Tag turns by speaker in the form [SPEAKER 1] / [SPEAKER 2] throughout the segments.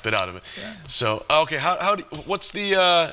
[SPEAKER 1] bit out of it.
[SPEAKER 2] Yeah.
[SPEAKER 1] So, okay, what's the,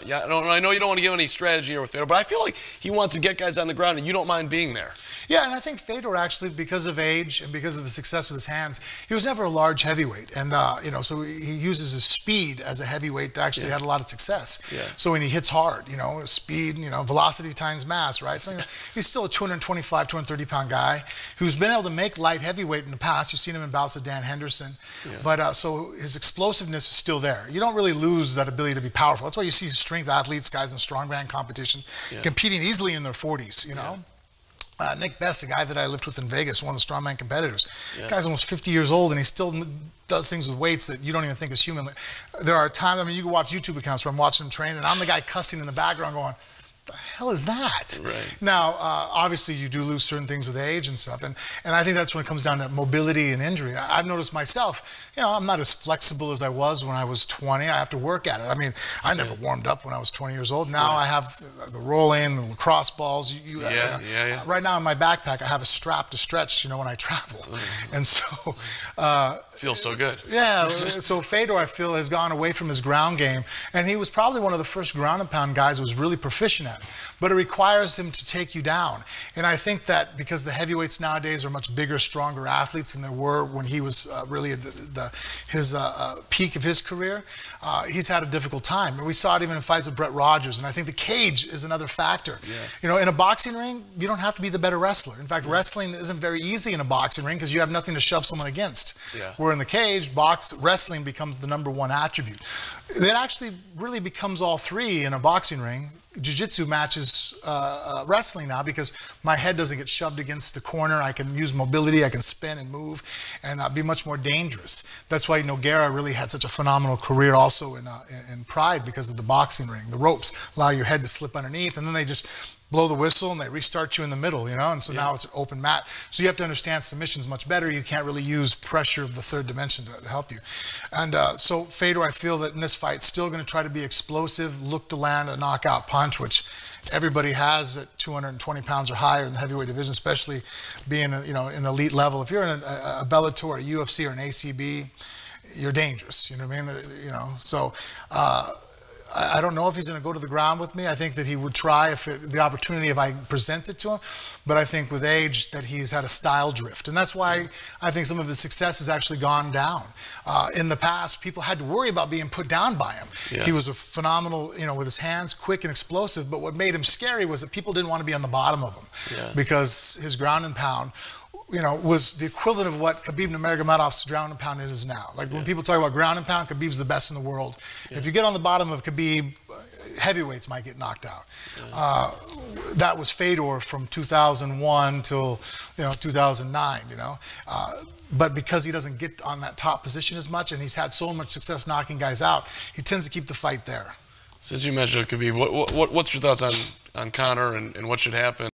[SPEAKER 1] yeah, I know you don't want to give any strategy here with Fedor, but I feel like he wants to get guys on the ground and you don't mind being there.
[SPEAKER 2] Yeah, and I think Fedor actually, because of age and because of his success with his hands, he was never a large heavyweight. And, you know, so he uses his speed as a heavyweight to actually had a lot of success.
[SPEAKER 1] Yeah.
[SPEAKER 2] So when he hits hard, you know, speed, you know, velocity times mass, right? So you know, he's still a 225, 230-pound guy who's been able to make light heavyweight in the past. You've seen him in bouts with Dan Henderson. Yeah. But so his explosiveness is still there. You don't really lose that ability to be powerful. That's why you see strength athletes, guys in strongman competition, competing easily in their 40s, you know? Nick Best, a guy that I lived with in Vegas, one of the strongman competitors. The guy's almost 50 years old and he still does things with weights that you don't even think is human. There are times, I mean, you can watch YouTube accounts where I'm watching him train and I'm the guy cussing in the background going, the hell is that?
[SPEAKER 1] Right.
[SPEAKER 2] Now, obviously you do lose certain things with age and stuff, and I think that's when it comes down to mobility and injury. I've noticed myself, you know, I'm not as flexible as I was when I was 20. I have to work at it. I mean, I never warmed up when I was 20 years old. Now I have the roll-in, the lacrosse balls. Right now in my backpack, I have a strap to stretch, you know, when I travel. And so...
[SPEAKER 1] feels so good.
[SPEAKER 2] Yeah, so Fedor, I feel, has gone away from his ground game, and he was probably one of the first ground and pound guys who was really proficient at it. But it requires him to take you down. And I think that because the heavyweights nowadays are much bigger, stronger athletes than there were when he was really at his peak of his career, he's had a difficult time. And we saw it even in fights with Brett Rogers, and I think the cage is another factor. Yeah. You know, in a boxing ring, you don't have to be the better wrestler. In fact, wrestling isn't very easy in a boxing ring because you have nothing to shove someone against.
[SPEAKER 1] Yeah.
[SPEAKER 2] Where in the cage, wrestling becomes the #1 attribute. It actually really becomes all three in a boxing ring. Jiu-jitsu matches wrestling now because my head doesn't get shoved against the corner. I can use mobility, I can spin and move and be much more dangerous. That's why Nogueira really had such a phenomenal career also in Pride because of the boxing ring. The ropes allow your head to slip underneath and then they just blow the whistle and they restart you in the middle, you know, and so now it's an open mat. So you have to understand submission's much better. You can't really use pressure of the third dimension to help you. And so Fedor, I feel that in this fight, still going to try to be explosive, look to land a knockout punch, which everybody has at 220 pounds or higher in the heavyweight division, especially being, you know, an elite level. If you're in a Bellator, a UFC, or an ACB, you're dangerous, you know what I mean? You know, so... I don't know if he's going to go to the ground with me. I think that he would try the opportunity if I present it to him. But I think with age that he's had a style drift. And that's why I think some of his success has actually gone down. In the past, people had to worry about being put down by him. Yeah. He was a phenomenal, you know, with his hands, quick and explosive. But what made him scary was that people didn't want to be on the bottom of him because his ground and pound, you know, was the equivalent of what Khabib Nurmagomedov's ground and pound is now. Like when people talk about ground and pound, Khabib's the best in the world. If you get on the bottom of Khabib, heavyweights might get knocked out. That was Fedor from 2001 till, you know, 2009, you know. But because he doesn't get on that top position as much and he's had so much success knocking guys out, he tends to keep the fight there.
[SPEAKER 1] Since you mentioned Khabib, what's your thoughts on Conor and what should happen?